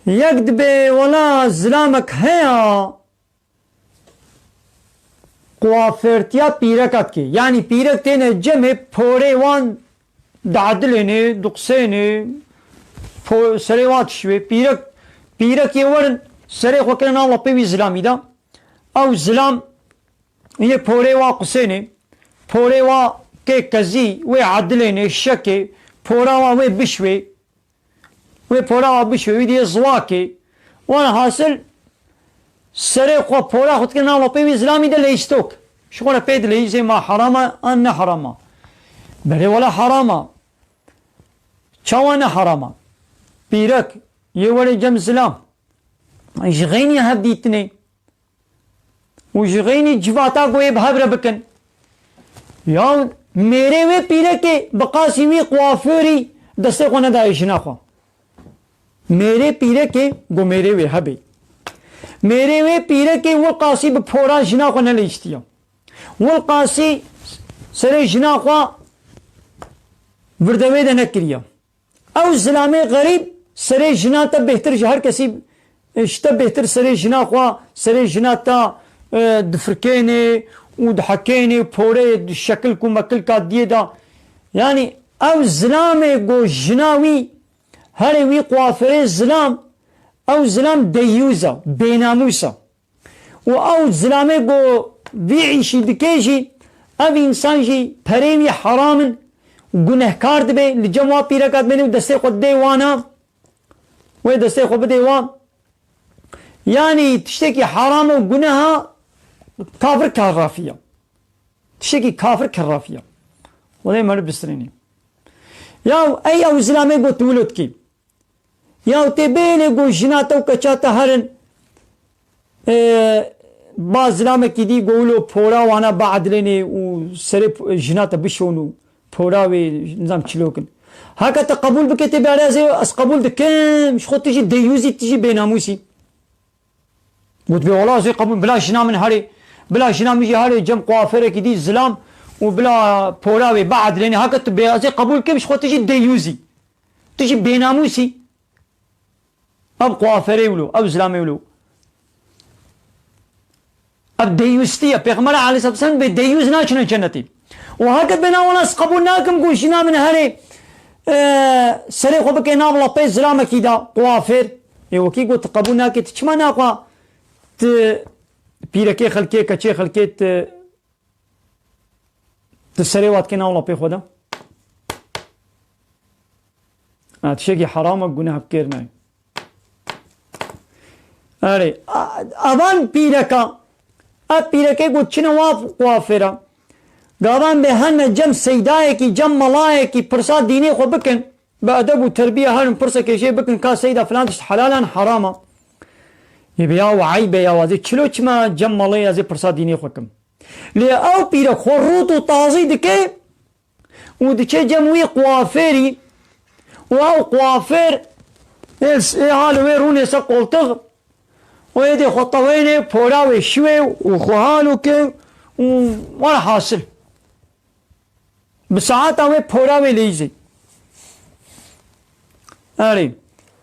يكدبي ولا زلامك هيا قوافرتيا بيركات كي يعني بيرك تين جمع پوري وان دعدليني دقسيني سريوات شوي بيرك يورن سري خوكنا الله بيوي زلامي دا او زلام هي پوري وا قسيني پوري وا كي كزي وي عدليني شكي پورا وا وي بشوي وي پورا وا بشوي دي زواكي وانا حاصل سري خو پورا خود كنا الله بيوي زلامي دا ليستوك شغل بيد ليزي ما حراما ان حراما بلي ولا حراما چوانا حراما بيرك يوري جم زلام يشغيني هبديتني وشغيني جواتا قوي بهبر بكن يا मेरे वे पीरे के बकासी में क्वाफरी दस्ते को न दाइशना खो मेरे पीरे के गो मेरे वे हबे मेरे वे पीरे के वो कासी बफोरा जना को न लिस्तिया वो कासी सरे जना को वरदवे दन क्रिया और ज़लामे गरीब सरे जना तब बेहतर जहर किसी इश्तब बेहतर सरे जना को सरे जना ता दफरकेने ودحكيني وفوري شكل كو مكل كا ديدا يعني او زلامي قو جناوي هاري وي قوافري زلام او زلام ديوزا بيناموسا او زلامي قو بيعيشي دكيجي او انسان جي پريوي حرام وگنهكار دبي لجموا بيركات مني ودستي خود ديوانا ودستي خود ديوان يعني تشتكي حرام وگنها كافر كرافية تشكي كافر كرافية ولا مر بسريني يا اي او زلامي قو تولد كي يا تبين قو جناتا وكچاتا هرن با زلامي كي دي قولو پورا وانا بعد ليني وسري جناتا بشونو پورا وي نظام چلوكن هكا تقبول بكتي بارازي اس قبول دكم شخو تجي ديوزي تجي بيناموسي قلت بي والله زي قبول بلا جنا من هاري بلا جنا ميجي هاري جم قوافره كي دي الزلام وبلا بوراوي بعد لاني هكا بيازي قبول كيف شخو تجي ديوزي تجي بيناموسي اب قوافره ولو اب زلامي ولو اب ديوستي بيغمر عليه الصلاه والسلام بديوز ناچنا جنتي وهكا بنا ولا قبول ناكم قول جنا من هاري سري خو بكي نام الله بي زلامه كي دا قوافر ايوا كي قلت قبول ناكي تشما ناقوا پیرکی خلکی کچه خلکی تسری وات کنا ولا پی خدا اتشکی حرام گناه بکر نه اره اوان پیرکا اب پیرکی گو چنه وافرا گاوان به هن جم سیدای کی جم ملای کی پرسا دینی خو بکن با ادب و تربیه هن پرسا کی شی بکن کا سیدا فلان حلالا حراما يبيا وعيب يا وازي چلو چما جم مالي ازي پرساديني حكم لي او بير خروط طازي دكي ودكي جموي قوافيري واو قوافير هالو ويروني سقولتغ ويدي خطويني فوراوي شوي وخوهالو كي ولا حاصل بساعات اوي فوراوي ليزي اري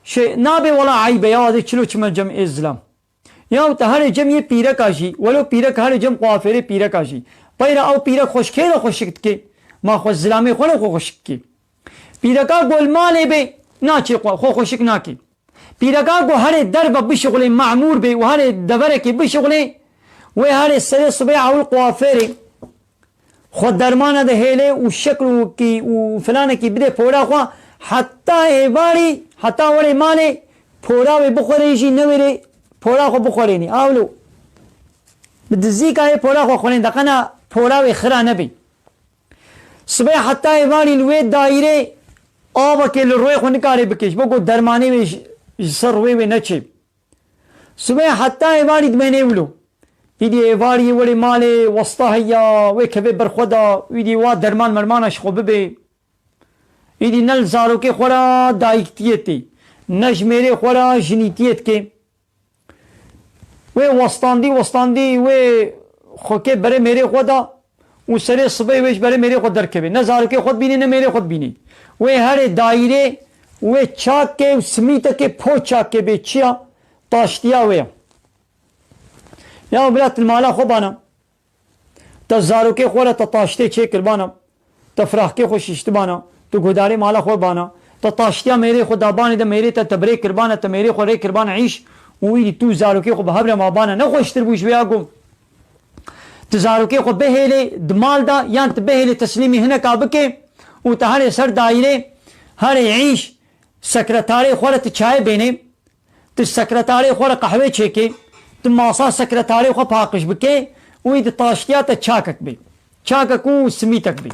شيء نابي ولا عيب يا وازي چلو چما جم اسلام یا تو هر جم یہ پیرک آشی ولو پیرک هر جم قوافره پیرک آشی پیرا او پیرک خوشکه رو خوشکت که ما خوش زلامی خونه خو خوشک که پیرکا گل ماله به ناچی خو خوشک ناکی پیرکا گو هر درب بشغل معمور به و هر دبرکی بشغل و هر سر صبح اول قوافره خود درمان ده هله و شکل کی و فلان کی بده پورا خو حتی ایواری حتی وری ماله پورا و بخوریشی نوری پورا خو بخورینی اولو بدزی که پورا خو خورین دقنا پورا و خرا نبی صبح حتی ایوانی لوی دایره آبا که لروی خو نکاری بکش بگو درمانی و سر روی و نچه صبح حتی ایوانی دمینه ولو ایدی ایواری ولی مال وسطا هیا و کبه برخودا ایدی وا درمان مرمانش خو ببی ایدی نل زارو که خورا دایکتیتی نجمره خورا جنیتیت که و وستاندی و خوکه بره میره خدا و سر صبح ویش بره میره خود درکبه نه زارو که خود بینی نه میره خود بینی و هر دایره و چاک و سمیت که پو چاک به چیا تاشتیا ویا یا بلات المالا خوبانا تا زاروکی خوره تا تاشته چه کربانا تا فراخکی خوش اشتبانا تو گداری مالا خوبانا تا تاشتیا میری خود دابانی دا میری تا تبریک کربانا تا میری خود ری کربانا عیش ویدی تو زاروکی خوب هبر مابانا نخوشتر بوش بیا گم تزاروکی خوب بهیلی دمال دا یان تبهیلی تسلیمی هنه کابکه و تا هر سر دایره هر عیش سکرتاری خوره تچای بینه تو سکرتاری خوره قهوه چکه تو ماسا سکرتاری خواه پاکش بکه وید تاشتیا تا چاکک بی چاکک و سمیتک بی